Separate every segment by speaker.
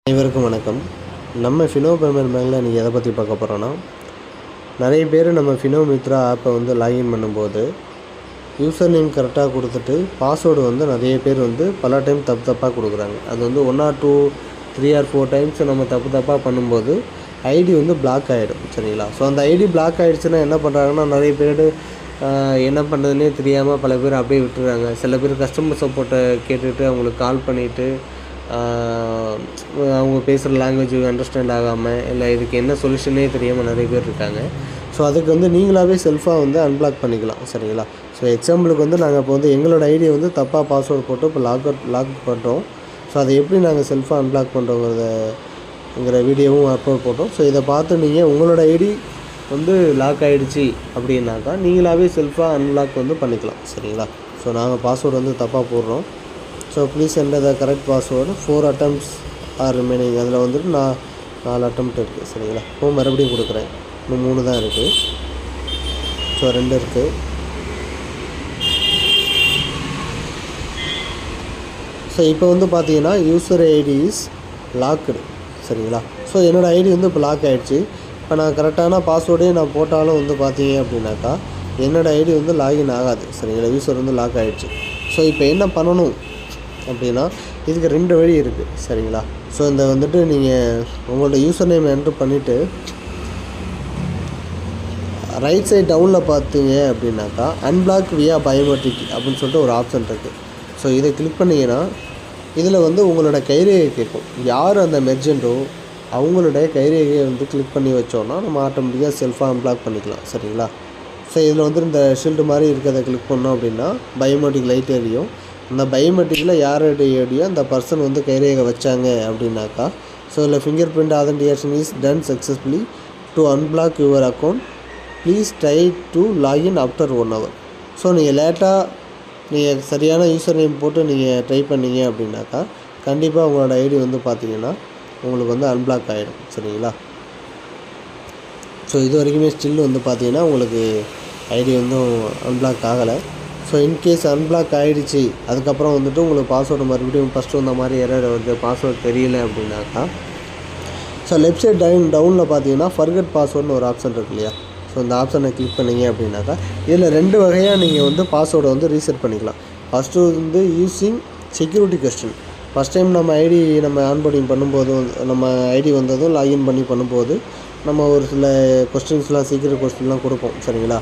Speaker 1: அனைவருக்கும் வணக்கம். நம்ம ஃபினோ பேமெண்ட் பேங்கில் இன்றைக்கி எதை பற்றி பார்க்க போகிறோன்னா, நிறைய பேர் நம்ம ஃபினோ மித்ரா ஆப்பை வந்து லாகின் பண்ணும்போது யூசர் நேம் கரெக்டாக கொடுத்துட்டு பாஸ்வேர்டு வந்து நிறைய பேர் வந்து பல டைம் தப்பாக கொடுக்குறாங்க. அது வந்து 1 or 2 3 or 4 டைம்ஸ் நம்ம தப்பாக பண்ணும்போது ஐடி வந்து பிளாக் ஆகிடும். சரிங்களா? ஸோ அந்த ஐடி பிளாக் ஆகிடுச்சுன்னா என்ன பண்ணுறாங்கன்னா, நிறைய பேர் என்ன பண்ணுறதுனே தெரியாமல் பல பேர் அப்படியே விட்டுறாங்க. சில பேர் கஸ்டமர் சப்போர்ட்டை கேட்டுட்டு அவங்களுக்கு கால் பண்ணிவிட்டு அவங்க பேசுகிற லாங்குவேஜ் அண்டர்ஸ்டாண்ட் ஆகாமல், இல்லை இதுக்கு என்ன சொல்யூஷனே தெரியாமல் நிறைய பேர் இருக்காங்க. ஸோ அதுக்கு வந்து நீங்களாகவே செல்ஃபாக வந்து அன்பிளாக் பண்ணிக்கலாம். சரிங்களா? ஸோ எக்ஸாம்பிளுக்கு வந்து நாங்கள் இப்போ வந்து எங்களோட ஐடியை வந்து தப்பாக பாஸ்வேர்டு போட்டு இப்போ லாக் பண்ணுறோம். ஸோ அதை எப்படி நாங்கள் செல்ஃபாக அன்பிளாக் பண்ணுறோங்கிற வீடியோவும் அப்லோட் போட்டோம். ஸோ இதை பார்த்து நீங்கள் உங்களோட ஐடி வந்து லாக் ஆகிடுச்சி அப்படின்னாக்கா நீங்களாகவே செல்ஃபாக அன்லாக் வந்து பண்ணிக்கலாம். சரிங்களா? ஸோ நாங்கள் பாஸ்வேர்டு வந்து தப்பாக போடுறோம். So please enter the correct password 4 attempts are remaining. அதில் வந்துட்டு 4 attempt இருக்குது. சரிங்களா? இப்போ மறுபடியும் கொடுக்குறேன். இன்னும் 3 தான் இருக்குது. ஸோ 2 இருக்குது. ஸோ இப்போ வந்து பார்த்தீங்கன்னா யூசர் ஐடி இஸ் லாக்குடு. சரிங்களா? ஸோ என்னோடய ஐடி வந்து இப்போ லாக் ஆகிடுச்சு. இப்போ நான் கரெக்டான பாஸ்வேர்டே நான் போட்டாலும் வந்து பார்த்தீங்க அப்படின்னாக்கா என்னோடய ஐடி வந்து லாகின் ஆகாது. சரிங்களா? யூசர் வந்து லாக் ஆகிடுச்சு. ஸோ இப்போ என்ன பண்ணணும் அப்படின்னா, இதுக்கு 2 வழி இருக்குது. சரிங்களா? ஸோ இந்த வந்துட்டு நீங்கள் உங்களோட யூசர் நேம் என்ட்ரு பண்ணிவிட்டு ரைட் சைட் டவுனில் பார்த்தீங்க அப்படின்னாக்கா அன்பிளாக் வியா பயோமெட்ரிக் அப்படின்னு சொல்லிட்டு ஒரு ஆப்ஷன் இருக்குது. ஸோ இதை கிளிக் பண்ணிங்கன்னா இதில் வந்து உங்களோட கைரேகை கேட்கும். யார் அந்த மெர்ஜென்ட்டோ அவங்களுடைய கைரேகையை வந்து கிளிக் பண்ணி வச்சோன்னா நம்ம ஆட்டோமேட்டிக்காக செல்ஃபாக அன்பிளாக் பண்ணிக்கலாம். சரிங்களா? ஸோ இதில் வந்து இந்த ஷீல்டு மாதிரி இருக்கிறத கிளிக் பண்ணோம் அப்படின்னா பயோமெட்ரிக் லைட் எரியும். அந்த பயோமெட்ரிக்கில் யாருடைய ஐடியோ அந்த பர்சன் வந்து கைரேகை வச்சாங்க அப்படின்னாக்கா, ஸோ இதில் finger print authentication is done successfully to unblock your account, please try to login after 1 hour. So நீங்கள் லேட்டாக நீங்கள் சரியான யூசர் நேம் போட்டு நீங்கள் ட்ரை பண்ணீங்க அப்படின்னாக்கா கண்டிப்பாக உங்களோட ஐடி வந்து பார்த்தீங்கன்னா உங்களுக்கு வந்து அன்பிளாக் ஆகிடும். சரிங்களா? ஸோ இது வரைக்குமே ஸ்டில் வந்து பார்த்தீங்கன்னா உங்களுக்கு ஐடி வந்து அன்பிளாக் ஆகலை. ஸோ இன்கேஸ் அன்பிளாக் ஆகிடுச்சி, அதுக்கப்புறம் வந்துட்டு உங்களுக்கு பாஸ்வேர்டு மறுபடியும் ஃபஸ்ட்டு வந்த மாதிரி எரர் வருது, பாஸ்வேர்டு தெரியல அப்படின்னாக்கா, ஸோ லெஃப்ட் சைட் டவுனில் பார்த்தீங்கன்னா ஃபர்கட் பாஸ்வேர்டுன்னு ஒரு ஆப்ஷன் இருக்கு இல்லையா? ஸோ இந்த ஆப்ஷனை கிளிக் பண்ணிங்க அப்படின்னாக்கா இதில் 2 வகையாக நீங்கள் வந்து பாஸ்வேர்டை வந்து ரீசெட் பண்ணிக்கலாம். ஃபஸ்ட்டு வந்து using security question. First time நம்ம ஐடி ஆன்போர்டிங் பண்ணும்போது நம்ம ஐடி வந்ததும் லாகின் பண்ணி பண்ணும்போது நம்ம ஒரு சில கொஸ்டின்ஸ்லாம் சீக்கிரம் கொஸ்டின்லாம் கொடுப்போம். சரிங்களா?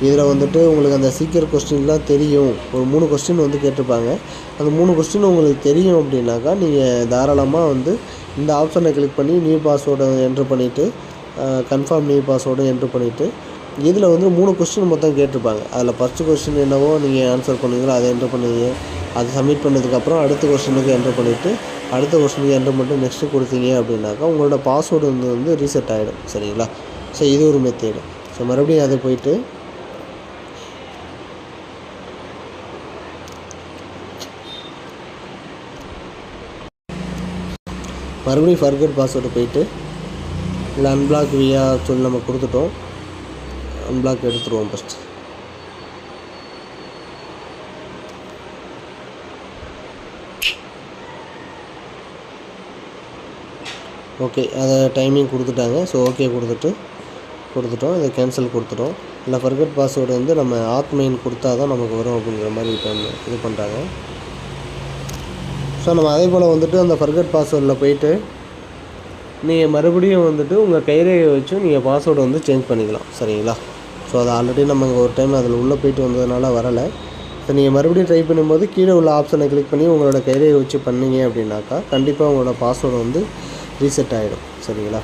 Speaker 1: இதில் வந்துட்டு உங்களுக்கு அந்த சீக்கிரம் கொஸ்டின்லாம் தெரியும். ஒரு 3 கொஸ்டின் வந்து கேட்டிருப்பாங்க. அந்த 3 கொஸ்டின் உங்களுக்கு தெரியும் அப்படின்னாக்கா நீங்கள் தாராளமாக வந்து இந்த ஆப்ஷனை கிளிக் பண்ணி நியூ பாஸ்வேர்டை என்ட்ரு பண்ணிவிட்டு கன்ஃபார்ம் நியூ பாஸ்வேர்டை என்ட்ரு பண்ணிவிட்டு இதில் வந்து 3 கொஸ்டின் மொத்தம் கேட்டிருப்பாங்க. அதில் ஃபஸ்ட்டு கொஸ்டின் என்னவோ நீங்கள் ஆன்சர் பண்ணுவீங்களோ அதை என்ட்ரு பண்ணுவீங்க. அதை சப்மிட் பண்ணதுக்கப்புறம் அடுத்த கொஸ்டினுக்கு என்ட்ரு பண்ணிவிட்டு அடுத்த கொஸ்டினுக்கு என்ட்ரு பண்ணிட்டு நெக்ஸ்ட்டு கொடுத்தீங்க அப்படின்னாக்கா உங்களோட பாஸ்வேர்டு வந்து ரீசெட் ஆகிடும். சரிங்களா? ஸோ இது ஒரு மெத்தேடு. ஸோ மறுபடியும் அதை போயிட்டு மறுபடியும் ஃபர்கட் பாஸ்வேர்டு போயிட்டு இல்லை அன்பிளாக் வியா சொல்லி நம்ம கொடுத்துட்டோம். அன்பிளாக் எடுத்துருவோம் ஃபஸ்ட்டு. ஓகே, அதை டைமிங் கொடுத்துட்டாங்க. ஸோ ஓகே கொடுத்துட்டோம். இதை கேன்சல் கொடுத்துட்டோம். இல்லை ஃபர்கட் பாஸ்வேர்டு வந்து நம்ம ஆத்மைன் கொடுத்தா தான் நமக்கு வரும் அப்படிங்கிற மாதிரி இது பண்ணுறாங்க. ஸோ நம்ம அதே போல் வந்துட்டு அந்த ஃபர்கட் பாஸ்வேர்டில் போயிட்டு நீங்கள் மறுபடியும் வந்துட்டு உங்கள் கைரேகை வச்சு நீங்கள் பாஸ்வேர்டு வந்து சேஞ்ச் பண்ணிக்கலாம். சரிங்களா? ஸோ அது ஆல்ரெடி நம்ம ஒரு டைம் அதில் உள்ளே போயிட்டு வந்ததுனால வரலை. ஸோ நீங்கள் மறுபடியும் ட்ரை பண்ணும்போது கீழே உள்ள ஆப்ஷனை கிளிக் பண்ணி உங்களோட கைரேகை வச்சு பண்ணிங்க அப்படின்னாக்கா கண்டிப்பாக உங்களோட பாஸ்வேர்டு வந்து ரீசெட் ஆகிடும். சரிங்களா?